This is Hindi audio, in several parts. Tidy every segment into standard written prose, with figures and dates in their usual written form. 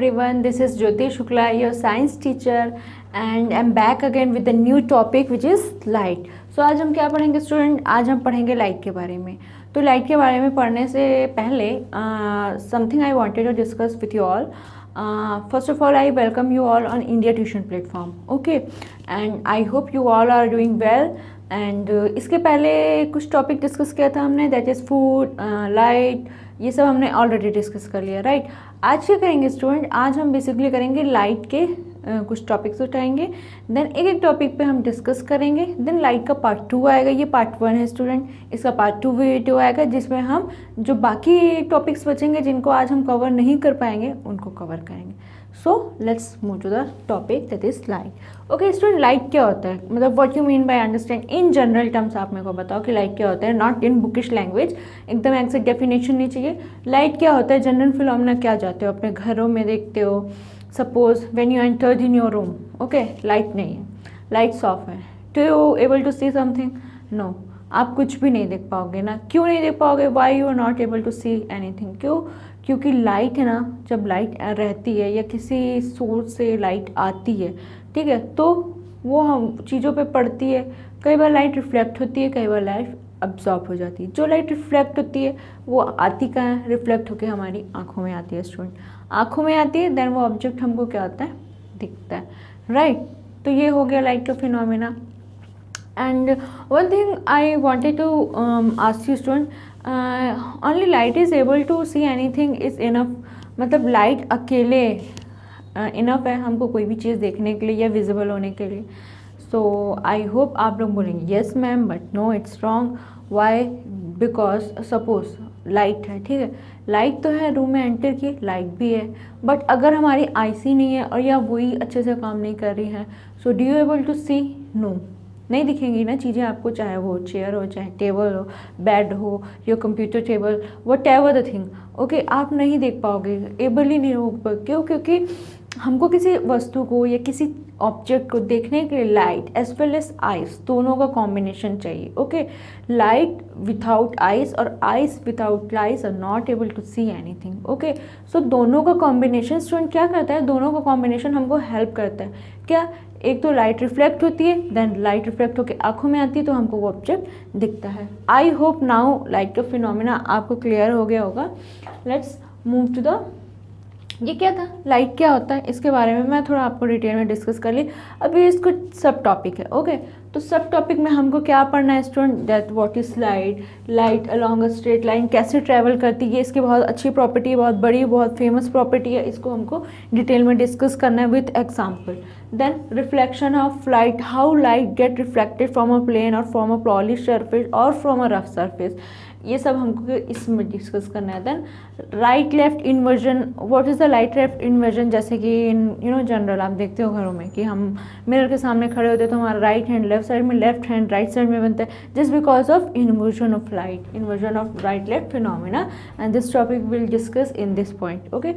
everyone, this is Jyoti Shukla, your science teacher, and I'm back again with a new topic which is light. So आज हम क्या पढ़ेंगे स्टूडेंट? आज हम पढ़ेंगे लाइट के बारे में. तो लाइट के बारे में पढ़ने से पहले something I wanted to discuss with you all. First of all, I welcome you all on India Tuition platform. Okay, and I hope you all are doing well. And इसके पहले कुछ टॉपिक डिस्कस किया था हमने, दैट इज़ फूड, लाइट, ये सब हमने ऑलरेडी डिस्कस कर लिया, राइट. आज क्या करेंगे स्टूडेंट? आज हम बेसिकली करेंगे लाइट के कुछ टॉपिक्स उठाएंगे, देन एक एक टॉपिक पे हम डिस्कस करेंगे. देन लाइट का पार्ट 2 आएगा, ये पार्ट 1 है स्टूडेंट, इसका पार्ट 2 वीडियो आएगा जिसमें हम जो बाकी टॉपिक्स बचेंगे जिनको आज हम कवर नहीं कर पाएंगे उनको कवर करेंगे. So let's move to the topic that is light. Okay student, light क्या होता है, मतलब what you mean by understand in general terms. आप मेरे को बताओ कि लाइट क्या होता है, नॉट इन बुकिश लैंग्वेज, एकदम एग्जैक्ट डेफिनेशन नहीं चाहिए. लाइट क्या होता है, जनरल फिनोमेना. क्या जाते हो अपने घरों में देखते हो, suppose when you entered in your room, okay light नहीं है, लाइट्स ऑफ है, do you able to see something? No, आप कुछ भी नहीं देख पाओगे ना. क्यों नहीं देख पाओगे? Why you are not able to see anything? क्यों? क्योंकि लाइट है ना, जब लाइट रहती है या किसी सोर्स से लाइट आती है, ठीक है, तो वो हम चीज़ों पे पड़ती है. कई बार लाइट रिफ्लेक्ट होती है, कई बार लाइट अब्जॉर्ब हो जाती है. जो लाइट रिफ्लेक्ट होती है वो आती कहाँ है? रिफ्लेक्ट होकर हमारी आँखों में आती है स्टूडेंट. आँखों में आती है, देन वो ऑब्जेक्ट हमको क्या होता है? दिखता है, राइट. तो ये हो गया लाइट का phenomena. And one thing I wanted to ask you student, only light is able to see anything is enough. मतलब लाइट अकेले इनफ है हमको कोई भी चीज़ देखने के लिए या विजिबल होने के लिए. सो आई होप आप लोग बोलेंगे yes ma'am, but no, it's wrong. Why? Because suppose light है, ठीक है, लाइट तो है, रूम में एंटर की लाइट भी है, बट अगर हमारी आईसी नहीं है और या वही अच्छे से काम नहीं कर रही है, so do you able to see? No, नहीं दिखेंगी ना चीज़ें आपको, चाहे वो चेयर हो, चाहे टेबल हो, बेड हो, या computer table, what ever the thing. Okay, आप नहीं देख पाओगे, एबल ही नहीं हो. क्यों? क्योंकि हमको किसी वस्तु को या किसी ऑब्जेक्ट को देखने के लिए light as well as ice दोनों का कॉम्बिनेशन चाहिए. ओके, लाइट विदाउट आइस और ice without light are not able to see anything. Okay, so दोनों का कॉम्बिनेशन स्टूडेंट क्या करता है? दोनों का कॉम्बिनेशन हमको हेल्प करता है. क्या? एक तो लाइट रिफ्लेक्ट होती है, देन लाइट रिफ्लेक्ट होकर आंखों में आती है, तो हमको वो ऑब्जेक्ट दिखता है. आई होप नाउ लाइट का फिनोमेना आपको क्लियर हो गया होगा. लेट्स मूव टू द, ये क्या था, लाइट क्या होता है, इसके बारे में मैं थोड़ा आपको डिटेल में डिस्कस कर ली. अभी इसको सब टॉपिक है. ओके, तो सब टॉपिक में हमको क्या पढ़ना है student? That what is light, light along a straight line कैसे ट्रैवल करती है, इसकी बहुत अच्छी प्रॉपर्टी है, बहुत बड़ी, बहुत फेमस प्रॉपर्टी है, इसको हमको डिटेल में डिस्कस करना है with example. Then reflection of light, how light get reflected from a plane और फ्रॉम अ पॉलिश सरफेस और फ्रॉम अ रफ सरफेस, ये सब हमको इसमें डिस्कस करना है. Then right left inversion, what is the right left inversion, जैसे कि इन जनरल आप देखते हो घरों में कि हम मिरर के सामने खड़े होते हैं तो हमारा राइट हैंड लेफ्ट साइड में, लेफ्ट हैंड राइट साइड में बनता है, just because of inversion of light, inversion of right left phenomena. And this topic will discuss in this point. Okay,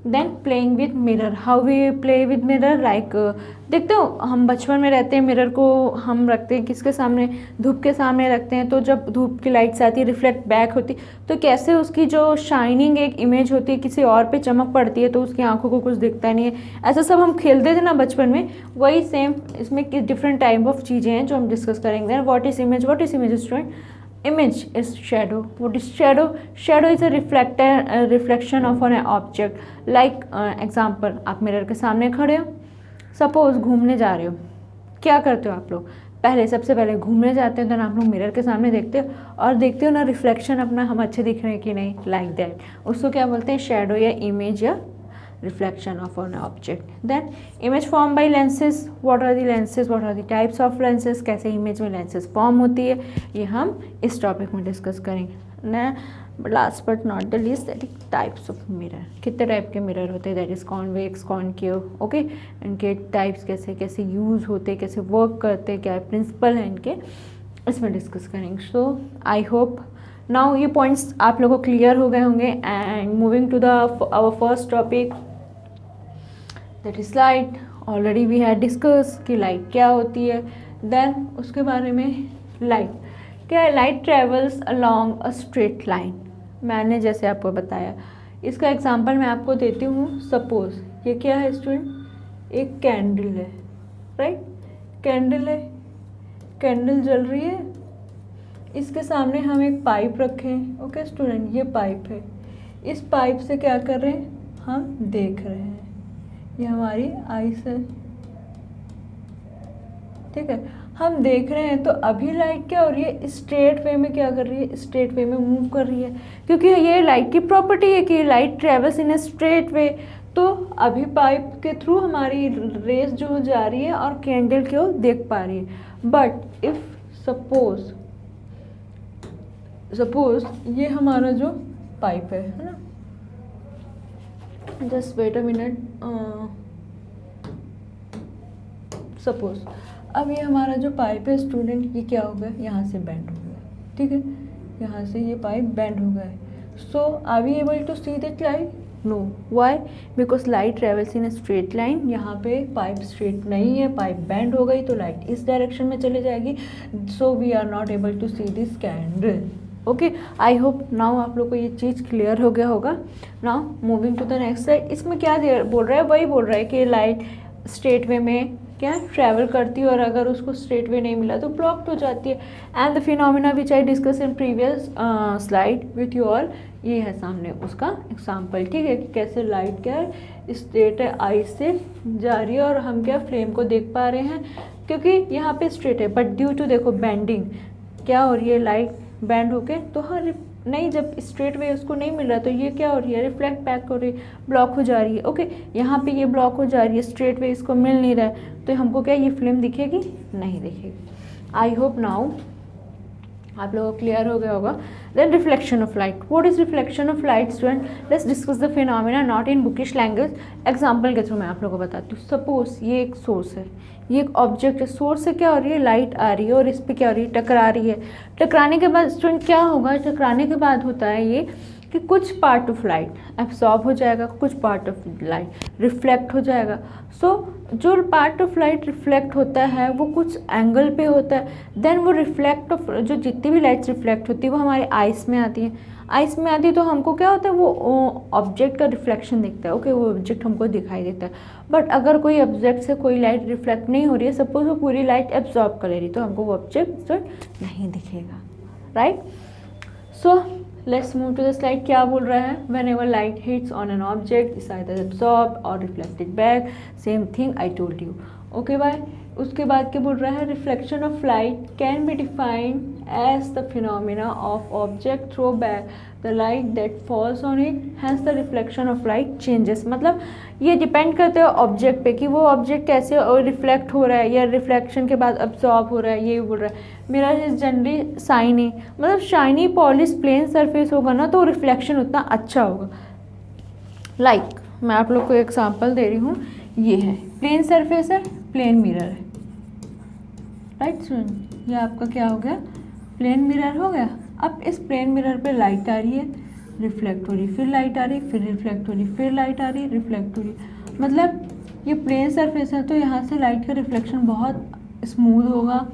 then playing with mirror, how we play with mirror. Like देखते हो हम बचपन में रहते हैं, मिरर को हम रखते हैं किसके सामने? धूप के सामने रखते हैं. तो जब धूप की लाइट्स आती है, रिफ्लेक्ट बैक होती, तो कैसे उसकी जो शाइनिंग एक इमेज होती है किसी और पे चमक पड़ती है, तो उसकी आंखों को कुछ दिखता नहीं है. ऐसा सब हम खेलते थे ना बचपन में, वही सेम इसमें डिफरेंट टाइप ऑफ चीज़ें हैं जो हम डिस्कस करेंगे. What is image? What is image student? Image is shadow. What is shadow? Shadow is a reflection of an object. Like example, आप मिरर के सामने खड़े हो, सपोज घूमने जा रहे हो, क्या करते हो आप लोग? पहले सबसे पहले घूमने जाते हो, देन आप लोग मिरर के सामने देखते हो और देखते हो ना रिफ्लेक्शन अपना, हम अच्छे दिख रहे हैं कि नहीं, लाइक दैट. उसको क्या बोलते हैं? शैडो या इमेज या reflection of an object. Then image formed by lenses. What are the lenses? What are the types of lenses? कैसे image में lenses form होती है, ये हम इस टॉपिक में डिस्कस करेंगे ना. Last but not the least, that is types of mirror. कितने टाइप के मिरर होते हैं? That is convex, concave. Okay, इनके टाइप्स कैसे कैसे यूज़ होते, कैसे वर्क करते, क्या प्रिंसिपल है इनके, इसमें डिस्कस करेंगे. सो आई होप नाउ ये पॉइंट्स आप लोगों को क्लियर हो गए होंगे. And moving to the our first topic that is light. Already we had discuss कि लाइट क्या होती है. देन उसके बारे में लाइट क्या है? Light travels along a straight line. मैंने जैसे आपको बताया, इसका एग्जांपल मैं आपको देती हूँ. सपोज ये क्या है स्टूडेंट? एक कैंडल है, राइट? कैंडल है, कैंडल जल रही है, इसके सामने हम एक पाइप रखे हैं। ओके स्टूडेंट, ये पाइप है, इस पाइप से क्या कर रहे हैं? हम देख रहे हैं, ये हमारी आईज है, ठीक है, हम देख रहे हैं। तो अभी लाइट क्या हो रही है? स्ट्रेट वे में क्या कर रही है? स्ट्रेट वे में मूव कर रही है, क्योंकि ये लाइट की प्रॉपर्टी है कि light travels in a straight way. तो अभी पाइप के थ्रू हमारी रेस जो जा रही है और कैंडल को देख पा रही है। बट इफ सपोज ये हमारा जो पाइप है ना, just wait a minute, suppose अब ये हमारा जो पाइप है स्टूडेंट, ये क्या हो गया? यहाँ से बेंड हो गया, ठीक है, यहाँ से ये पाइप बेंड हो गया है। So are we able to see that light? No, why? Because light travels in a straight line. यहाँ पे पाइप स्ट्रेट नहीं है, पाइप बेंड हो गई तो लाइट इस डायरेक्शन में चले जाएगी। So we are not able to see this candle. Okay, I hope now आप लोग को ये चीज़ क्लियर हो गया होगा। Now moving to the next side, इसमें क्या बोल रहा है? वही बोल रहा है कि लाइट स्ट्रेट वे में क्या ट्रैवल करती है और अगर उसको स्ट्रेट वे नहीं मिला तो ब्लॉक्ड हो जाती है। And the phenomena which I discuss in previous slide with you all, ये है सामने उसका एग्जाम्पल, ठीक है, कि कैसे लाइट क्या है स्ट्रेट आई से जा रही है और हम क्या फ्लेम को देख पा रहे हैं क्योंकि यहाँ पे स्ट्रेट है, बट ड्यू टू देखो बेंडिंग क्या हो रही है, लाइट बेंड होके तो हाँ नहीं, जब स्ट्रेट वे उसको नहीं मिल रहा तो ये क्या हो रही है? रिफ्लेक्ट बैक हो रही है, ब्लॉक हो जा रही है। ओके, यहाँ पे ये ब्लॉक हो जा रही है, स्ट्रेट वे इसको मिल नहीं रहा है, तो हमको क्या ये फिल्म दिखेगी? नहीं दिखेगी। आई होप नाउ आप लोगों को क्लियर हो गया होगा। Then reflection of light, what is reflection of light student? Let's discuss the phenomena not in bookish language. Example के थ्रू मैं आप लोगों को बताती हूँ। सपोज ये एक सोर्स है, ये एक ऑब्जेक्ट है, सोर्स से क्या हो रही है? लाइट आ रही है और इस पर क्या हो रही है? टकरा रही है। टकराने के बाद स्टूडेंट क्या होगा? टकराने के बाद होता है ये कि कुछ पार्ट ऑफ लाइट एब्सॉर्ब हो जाएगा, कुछ पार्ट ऑफ लाइट रिफ्लेक्ट हो जाएगा। सो जो पार्ट ऑफ लाइट रिफ्लेक्ट होता है वो कुछ एंगल पे होता है, देन वो रिफ्लेक्ट ऑफ जो जितनी भी लाइट्स रिफ्लेक्ट होती है वो हमारे आइस में आती है। आइस में आती है तो हमको क्या होता है? वो ऑब्जेक्ट का रिफ्लेक्शन दिखता है। ओके, वो ऑब्जेक्ट हमको दिखाई देता है। बट अगर कोई ऑब्जेक्ट से कोई लाइट रिफ्लेक्ट नहीं हो रही है, सपोज वो पूरी लाइट एब्जॉर्ब कर ले रही, तो हमको वो ऑब्जेक्ट नहीं दिखेगा, right? So let's move to the slide. क्या बोल रहा है? Whenever light hits on an object is either absorbed और reflected back, same thing I told you. Okay bye. उसके बाद क्या बोल रहा है? Reflection of light can be defined as the phenomena of object throw back the light that falls on it, hence the reflection of light changes. मतलब ये डिपेंड करते हैं ऑब्जेक्ट पे कि वो ऑब्जेक्ट कैसे रिफ्लेक्ट हो रहा है या रिफ्लेक्शन के बाद अब्सॉर्ब हो रहा है। ये बोल रहा है मिरर इज जनरली शाइनी, मतलब शाइनी पॉलिश प्लेन सरफेस होगा ना तो रिफ्लेक्शन उतना अच्छा होगा। लाइक मैं आप लोग को एग्जांपल दे रही हूँ, ये है प्लेन सरफेस है, प्लेन मिरर है, राइट स्टूडेंट? ये आपका क्या हो गया? प्लेन मिरर हो गया। अब इस प्लेन मिरर पे लाइट आ रही है, रिफ्लेक्ट हो रही, फिर लाइट आ रही, फिर रिफ्लेक्ट हो रही, फिर लाइट आ रही, रिफ्लेक्ट हो रही। मतलब ये प्लेन सरफेस है तो यहाँ से लाइट का रिफ्लेक्शन बहुत स्मूथ होगा,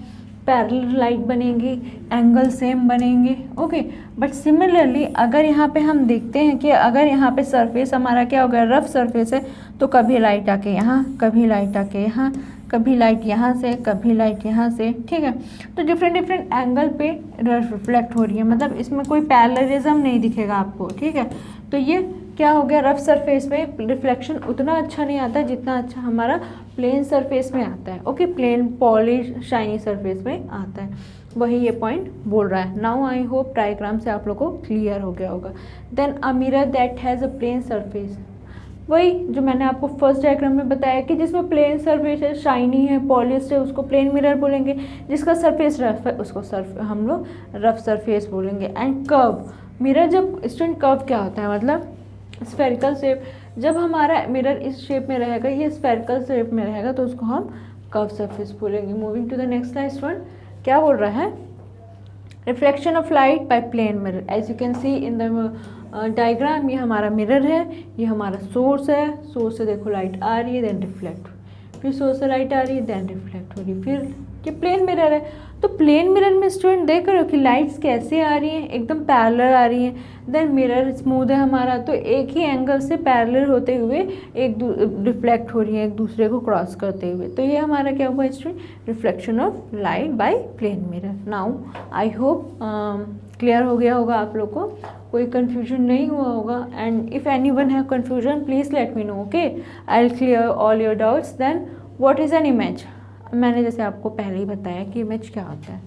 पैरेलल लाइट बनेंगी, एंगल सेम बनेंगे। ओके, बट सिमिलरली अगर यहाँ पे हम देखते हैं कि अगर यहाँ पे सरफेस हमारा क्या हो गया? रफ सरफेस है, तो कभी लाइट आके यहाँ, कभी लाइट आके यहाँ, कभी लाइट यहाँ से, कभी लाइट यहाँ से, ठीक है? तो डिफरेंट डिफरेंट एंगल पे रिफ्लेक्ट हो रही है, मतलब इसमें कोई पैरेललिज्म नहीं दिखेगा आपको, ठीक है? तो ये क्या हो गया? रफ सरफेस में रिफ्लेक्शन उतना अच्छा नहीं आता जितना अच्छा हमारा प्लेन सरफेस में आता है। Okay, plane polish shiny surface में आता है, वही ये पॉइंट बोल रहा है। नाउ आई होप डायग्राम से आप लोग को क्लियर हो गया होगा। Then a mirror that has a plane surface, वही जो मैंने आपको फर्स्ट डायग्राम में बताया कि जिसमें प्लेन सरफेस है, शाइनी है, पॉलिश है, उसको प्लेन मिरर बोलेंगे। जिसका सरफेस रफ है उसको हम लोग रफ सरफेस बोलेंगे। एंड कर्व मिरर, जब स्टूडेंट कर्व क्या होता है? मतलब स्फेरिकल शेप। जब हमारा मिरर इस शेप में रहेगा, ये स्फेरिकल शेप में रहेगा, तो उसको हम कर्व सरफेस बोलेंगे। Moving to the next slide student, क्या बोल रहा है? Reflection of light by plane mirror, as you can see in the diagram. ये हमारा मिरर है, ये हमारा सोर्स है, सोर्स से देखो लाइट आ रही है, देन रिफ्लेक्ट, फिर सोर्स से लाइट आ रही है, देन रिफ्लेक्ट हो रही, फिर ये प्लेन मिरर है। तो प्लेन मिरर में स्टूडेंट देख रहे हो कि लाइट्स कैसे आ रही हैं, एकदम पैरेलल आ रही हैं। देन मिरर स्मूथ है हमारा, तो एक ही एंगल से पैरेलल होते हुए रिफ्लेक्ट हो रही है एक दूसरे को क्रॉस करते हुए। तो ये हमारा क्या हुआ student, reflection of light by plane mirror. Now I hope clear हो गया होगा आप लोग को, कोई कन्फ्यूजन नहीं हुआ होगा। And if any one have confusion please let me know, okay, I will clear all your doubts. Then what is an image? मैंने जैसे आपको पहले ही बताया कि इमेज क्या होता है।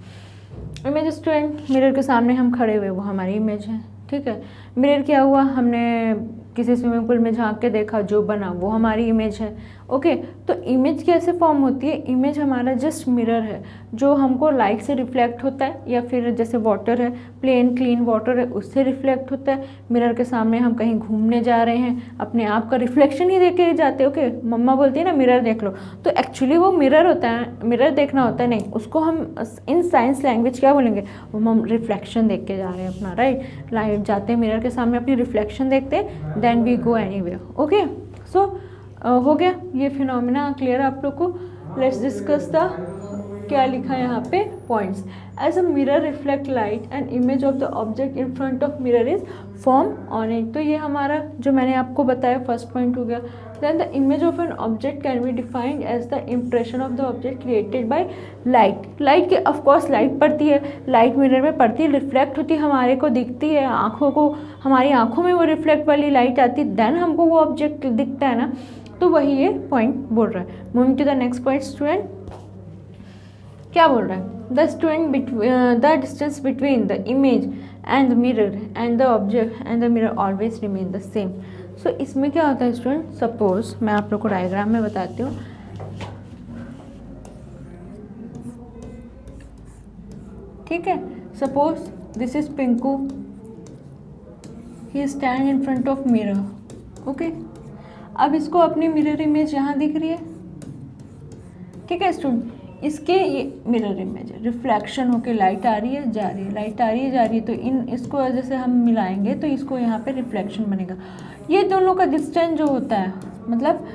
इमेज स्टूडेंट, मिरर के सामने हम खड़े हुए वो हमारी इमेज है, ठीक है। मिरर क्या हुआ, हमने किसी स्विमिंग पूल में झांक के देखा, जो बना वो हमारी इमेज है, ओके। तो इमेज कैसे फॉर्म होती है? इमेज हमारा जस्ट मिरर है जो हमको लाइट से रिफ्लेक्ट होता है, या फिर जैसे वाटर है, प्लेन क्लीन वाटर है, उससे रिफ्लेक्ट होता है। मिरर के सामने हम कहीं घूमने जा रहे हैं, अपने आप का रिफ्लेक्शन ही देख के जाते, ओके। मम्मा बोलती है ना मिरर देख लो, तो एक्चुअली वो मिरर होता है, मिरर देखना होता है नहीं, उसको हम इन साइंस लैंग्वेज क्या बोलेंगे, वो हम रिफ्लेक्शन देख के जा रहे हैं अपना, राइट। लाइट जाते हैं मिरर के सामने, अपनी रिफ्लेक्शन देखते हैं, then we go anywhere, okay. So हो गया ये फिनोमिना क्लियर आप लोग को। लेट्स डिस्कस द, क्या लिखा है यहाँ पे, points. As a mirror reflect light and image of the object in front of mirror is form on it. तो ये हमारा जो मैंने आपको बताया फर्स्ट पॉइंट हो गया। Then the image of an object can be defined as the impression of the object created by light. Light के ऑफकोर्स लाइट पड़ती है, लाइट मिरर में पड़ती है, रिफ्लेक्ट होती है, हमारे को दिखती है, आँखों को, हमारी आँखों में वो रिफ्लेक्ट वाली लाइट आती है, देन हमको वो ऑब्जेक्ट दिखता है ना। तो वही ये पॉइंट बोल रहा है। Moving to the next point student, क्या बोल रहा है, the distance between the image and the mirror and the object and the mirror always remain the same. So इसमें क्या होता है स्टूडेंट, सपोज मैं आप लोग को डायग्राम में बताती हूँ। ठीक है, suppose this is Pinku, he stand in front of mirror, okay. अब इसको अपनी मिरर इमेज यहाँ दिख रही है, ठीक है स्टूडेंट। इसके ये मिरर इमेज है, रिफ्लेक्शन होके लाइट आ रही है, जा रही है, लाइट आ रही है, जा रही है, तो इसको जैसे हम मिलाएंगे तो इसको यहाँ पे रिफ्लेक्शन बनेगा। ये दोनों का डिस्टेंस जो होता है, मतलब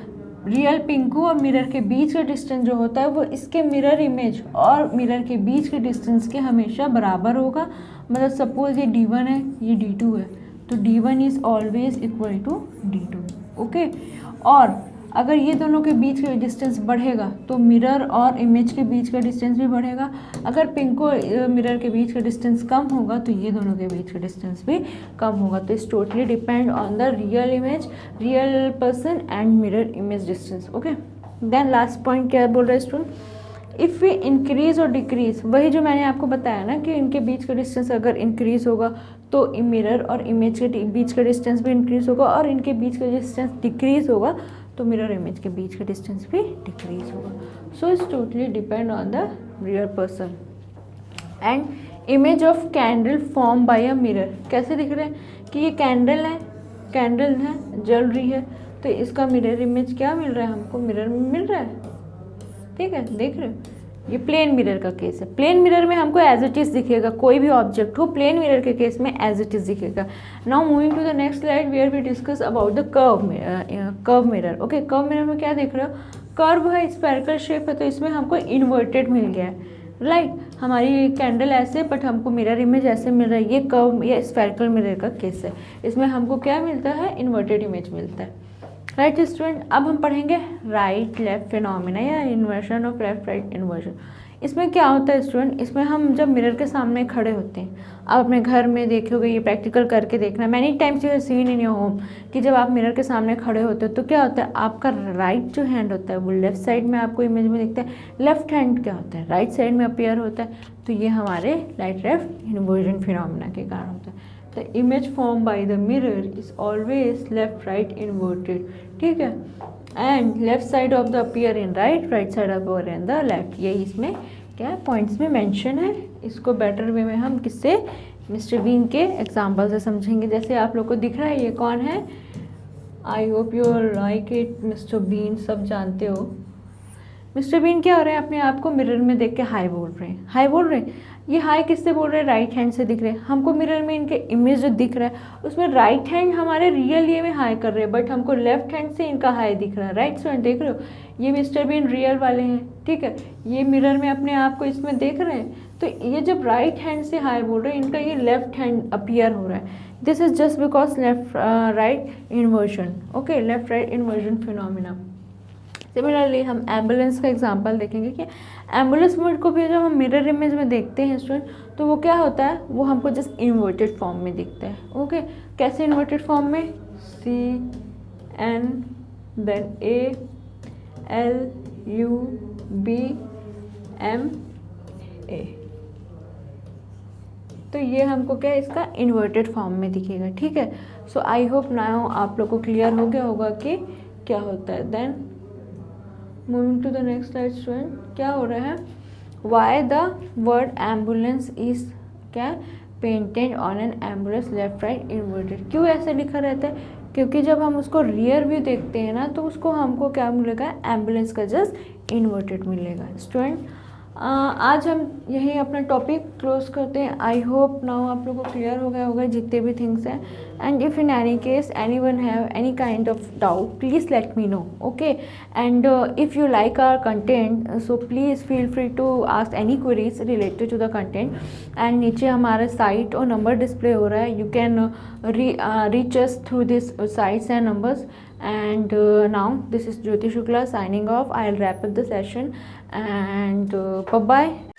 रियल पिंकू और मिरर के बीच का डिस्टेंस जो होता है, वो इसके मिरर इमेज और मिरर के बीच के डिस्टेंस के हमेशा बराबर होगा। मतलब सपोज ये D1 है, ये D2 है, तो D1 is always equal to D2, okay. और अगर ये दोनों के बीच का डिस्टेंस बढ़ेगा तो मिरर और इमेज के बीच का डिस्टेंस भी बढ़ेगा। अगर पिंक और मिरर के बीच का डिस्टेंस कम होगा तो ये दोनों के बीच का डिस्टेंस भी कम होगा। तो it's totally depend on the real image, real person and mirror image distance, okay. Then last point क्या बोल रहा है स्टूडेंट, इफ़ वी इंक्रीज और डिक्रीज, वही जो मैंने आपको बताया ना कि इनके बीच का डिस्टेंस अगर इंक्रीज होगा तो मिरर और इमेज के बीच का डिस्टेंस भी इंक्रीज होगा, और इनके बीच का डिस्टेंस डिक्रीज होगा तो मिरर इमेज के बीच का डिस्टेंस भी डिक्रीज होगा। So it's totally depend on the real person. And image of candle form by a mirror, कैसे दिख रहे हैं कि ये कैंडल है जल रही है, तो इसका मिरर इमेज क्या मिल रहा है हमको, मिरर में मिल रहा है, ठीक है, देख रहे हो। ये प्लेन मिरर का केस है, प्लेन मिरर में हमको एज इट इज दिखेगा, कोई भी ऑब्जेक्ट हो प्लेन मिरर के केस में एज इट इज दिखेगा। Now moving to the next slide where we discuss about the curve mirror, okay. Curve mirror में क्या देख रहे हो, कर्व है, स्फेरिकल शेप है, तो इसमें हमको इन्वर्टेड मिल गया है, राइट। हमारी कैंडल ऐसे, बट हमको मिरर इमेज ऐसे मिल रहा है। ये कर्व या स्फेरिकल मिरर का केस है, इसमें हमको क्या मिलता है, इन्वर्टेड इमेज मिलता है, राइट स्टूडेंट। अब हम पढ़ेंगे राइट लेफ्ट फिनोमिना या inversion of left right inversion. इसमें क्या होता है स्टूडेंट, इसमें हम जब मिरर के सामने खड़े होते हैं, आप अपने घर में देखोगे, ये प्रैक्टिकल करके देखना, many times you have seen in your home, कि जब आप मिरर के सामने खड़े होते हो तो क्या होता है, आपका राइट जो हैंड होता है वो लेफ्ट साइड में आपको इमेज में दिखता है, लेफ्ट हैंड क्या होता है, राइट साइड में अपीयर होता है। तो ये हमारे राइट लेफ्ट इन्वर्जन फिनोमिना के कारण होता है। The image formed by the mirror is always left right inverted, ठीक है। and left side of the appear in right side of appear in the left। ये इसमें क्या पॉइंट्स में मेंशन है। इसको बेटर वे में हम किससे, मिस्टर बीन के एग्जाम्पल से समझेंगे। जैसे आप लोग को दिख रहा है ये कौन है, I hope you like it, mister Bean सब जानते हो। मिस्टर बीन क्या हो रहे हैं, अपने आप को मिरर में देख के हाई बोल रहे हैं, हाई बोल रहे हैं। ये हाई किससे बोल रहे हैं, राइट हैंड से दिख रहे हैं। हमको मिरर में इनके इमेज जो दिख रहा है उसमें राइट हैंड हमारे रियल ये में हाई कर रहे हैं, बट हमको लेफ्ट हैंड से इनका हाई दिख रहा है, राइट स्टूडेंट देख रहे हो। ये मिस्टर बीन रियल वाले हैं, ठीक है, ये मिरर में अपने आप को इसमें देख रहे हैं, तो ये जब राइट हैंड से हाई बोल रहे हैं, इनका ये लेफ्ट हैंड अपीयर हो रहा है, this is just because left right inversion, okay, left right inversion phenomena. Similarly हम एम्बुलेंस का एग्जांपल देखेंगे कि एम्बुलेंस मूवमेंट को भी जब हम मिरर इमेज में देखते हैं स्टूडेंट, तो वो क्या होता है, वो हमको जस्ट इन्वर्टेड फॉर्म में दिखता है, ओके, कैसे इन्वर्टेड फॉर्म में, C N then A L U B M A, तो ये हमको क्या है, इसका इन्वर्टेड फॉर्म में दिखेगा, ठीक है। सो आई होप नाउ आप लोग को क्लियर हो गया होगा कि क्या होता है। Then moving to the next slide student, क्या हो रहा है, why the word ambulance is क्या painted on an ambulance left right inverted, क्यों ऐसे लिखा रहता है, क्योंकि जब हम उसको रियर व्यू देखते हैं ना, तो उसको हमको क्या मिलेगा, एम्बुलेंस का जस्ट इन्वर्टेड मिलेगा। स्टूडेंट आज हम यही अपना टॉपिक क्लोज करते हैं। आई होप नाउ आप लोगों को क्लियर हो गया होगा जितने भी थिंग्स हैं, and if in any case any one have any kind of doubt please let me know, okay, and if you like our content so please feel free to ask any queries related to the content, and नीचे हमारा साइट और नंबर डिस्प्ले हो रहा है, you can reach us through these sites and numbers. And now this is Jyoti Shukla signing off. I'll wrap up the session, and bye bye.